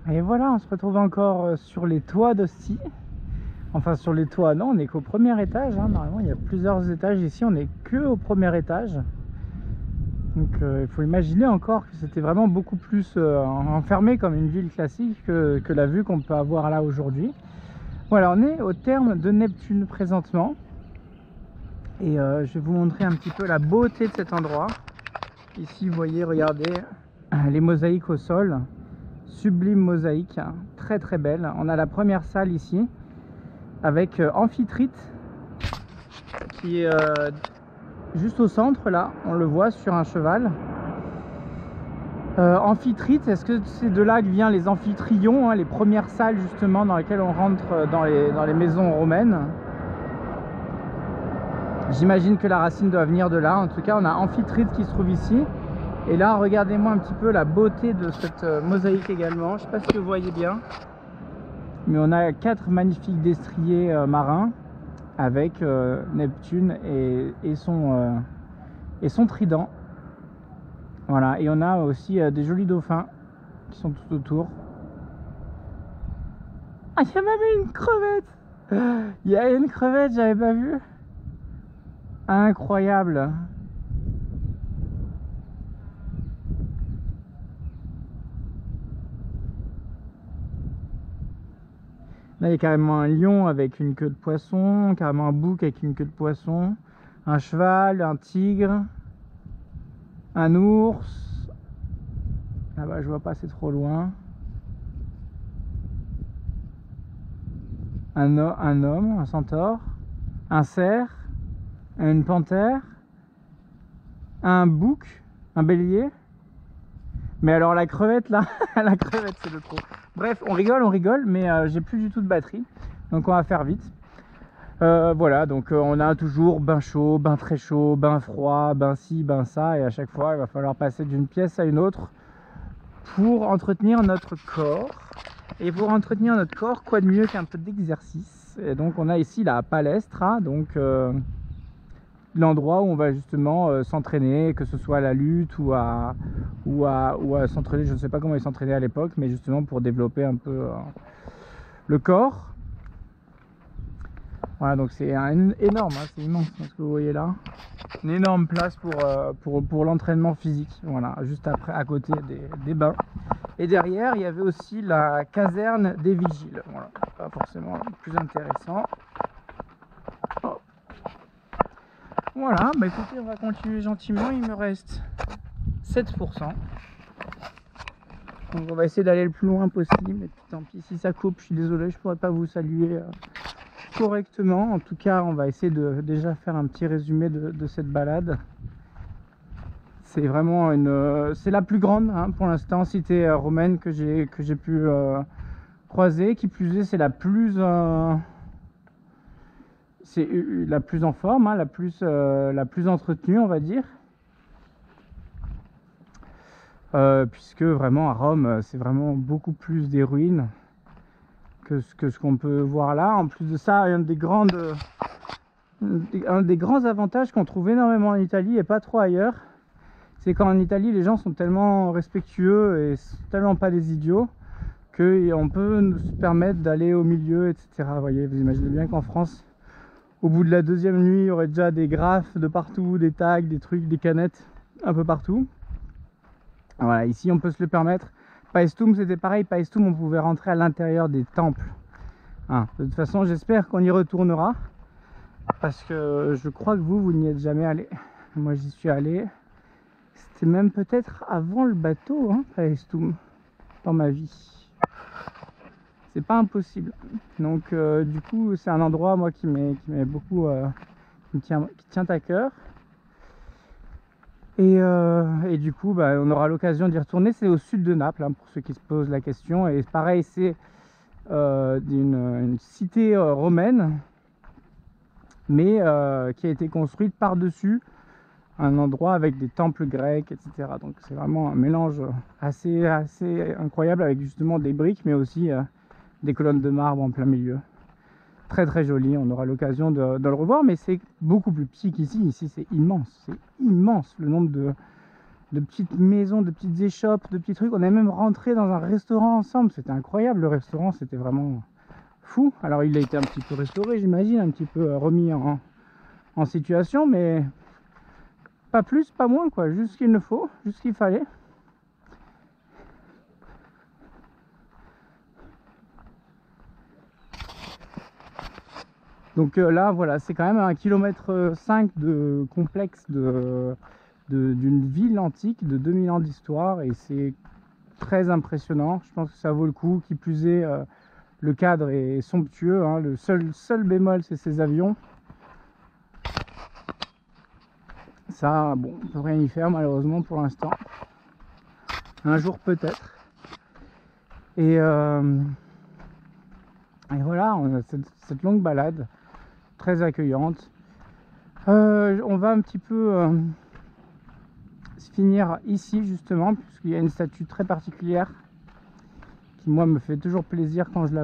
Et voilà, on se retrouve encore sur les toits d'Ostie. Enfin sur les toits, non, on n'est qu'au premier étage, hein. Normalement il y a plusieurs étages ici, on n'est que au premier étage. Donc il faut imaginer encore que c'était vraiment beaucoup plus enfermé comme une ville classique que la vue qu'on peut avoir là aujourd'hui. Voilà, on est au terme de Neptune présentement. Et je vais vous montrer un petit peu la beauté de cet endroit. Ici vous voyez, regardez les mosaïques au sol. Sublime mosaïque, hein, très très belle. On a la première salle ici avec Amphitrite qui est juste au centre là, on le voit sur un cheval. Amphitrite, est-ce que c'est de là que viennent les amphitrions, hein, les premières salles justement dans lesquelles on rentre dans les maisons romaines? J'imagine que la racine doit venir de là. En tout cas, on a Amphitrite qui se trouve ici. Et là, regardez-moi un petit peu la beauté de cette mosaïque également. Je ne sais pas si vous voyez bien, mais on a 4 magnifiques destriers marins avec Neptune et son trident. Voilà, et on a aussi des jolis dauphins qui sont tout autour. Ah, il y a même une crevette! Il y a une crevette, j'avais pas vu. Incroyable! Là, il y a carrément un lion avec une queue de poisson, carrément un bouc avec une queue de poisson, un cheval, un tigre, un ours. Là-bas, je vois pas, c'est trop loin. Un homme, un centaure, un cerf, une panthère, un bouc, un bélier. Mais alors la crevette là, la crevette c'est le trop. Bref, on rigole, mais j'ai plus du tout de batterie. Donc on va faire vite. Voilà, donc on a toujours bain chaud, bain très chaud, bain froid, bain ci, bain ça. Et à chaque fois, il va falloir passer d'une pièce à une autre pour entretenir notre corps. Et pour entretenir notre corps, quoi de mieux qu'un peu d'exercice? Et donc on a ici la palestra, donc l'endroit où on va justement s'entraîner, que ce soit à la lutte ou à s'entraîner, je ne sais pas comment ils s'entraînaient à l'époque, mais justement pour développer un peu le corps. Voilà, donc c'est énorme, hein, c'est immense ce que vous voyez là. Une énorme place pour l'entraînement physique, voilà, juste après, à côté des bains. Et derrière, il y avait aussi la caserne des vigiles, voilà, pas forcément le plus intéressant. Hop. Voilà, bah écoutez, on va continuer gentiment, il me reste 7%. Donc on va essayer d'aller le plus loin possible, et puis tant pis si ça coupe, je suis désolé, je pourrais pas vous saluer correctement. En tout cas, on va essayer de déjà faire un petit résumé de cette balade. C'est vraiment c'est la plus grande, hein, pour l'instant, cité romaine que j'ai pu croiser. Qui plus est, c'est la plus en forme, hein, la plus entretenue, on va dire. Puisque vraiment à Rome, c'est vraiment beaucoup plus des ruines que ce qu'on peut voir là. En plus de ça, un des grands avantages qu'on trouve énormément en Italie et pas trop ailleurs, c'est qu'en Italie les gens sont tellement respectueux et tellement pas des idiots qu'on peut se permettre d'aller au milieu, etc. Vous voyez, vous imaginez bien qu'en France, au bout de la deuxième nuit, il y aurait déjà des graphes de partout, des tags, des trucs, des canettes un peu partout. Voilà, ici on peut se le permettre. Paestum, c'était pareil. Paestum, on pouvait rentrer à l'intérieur des temples. Hein, de toute façon, j'espère qu'on y retournera, parce que je crois que vous n'y êtes jamais allé. Moi, j'y suis allé. C'était même peut-être avant le bateau, hein, Paestum, dans ma vie. C'est pas impossible. Donc, du coup, c'est un endroit, moi, qui m'est beaucoup, qui tient à cœur. Et du coup, bah, on aura l'occasion d'y retourner. C'est au sud de Naples, hein, pour ceux qui se posent la question. Et pareil, c'est une cité romaine, mais qui a été construite par-dessus un endroit avec des temples grecs, etc. Donc c'est vraiment un mélange assez incroyable, avec justement des briques, mais aussi des colonnes de marbre en plein milieu. Très très joli, on aura l'occasion de le revoir, mais c'est beaucoup plus petit qu'ici. Ici c'est immense le nombre de petites maisons, de petites échoppes, de petits trucs. On est même rentré dans un restaurant ensemble. C'était incroyable, le restaurant, c'était vraiment fou. Alors il a été un petit peu restauré, j'imagine, un petit peu remis en situation, mais pas plus, pas moins, quoi. Juste ce qu'il ne faut, juste ce qu'il fallait. Donc là, voilà, c'est quand même 1,5 km de complexe d'une ville antique de 2000 ans d'histoire, et c'est très impressionnant. Je pense que ça vaut le coup. Qui plus est, le cadre est somptueux, hein. Le seul bémol, c'est ces avions. Ça, bon, on peut rien y faire malheureusement pour l'instant. Un jour peut-être. Et voilà, on a cette longue balade très accueillante. On va un petit peu se finir ici justement, puisqu'il y a une statue très particulière qui moi me fait toujours plaisir quand je la vois.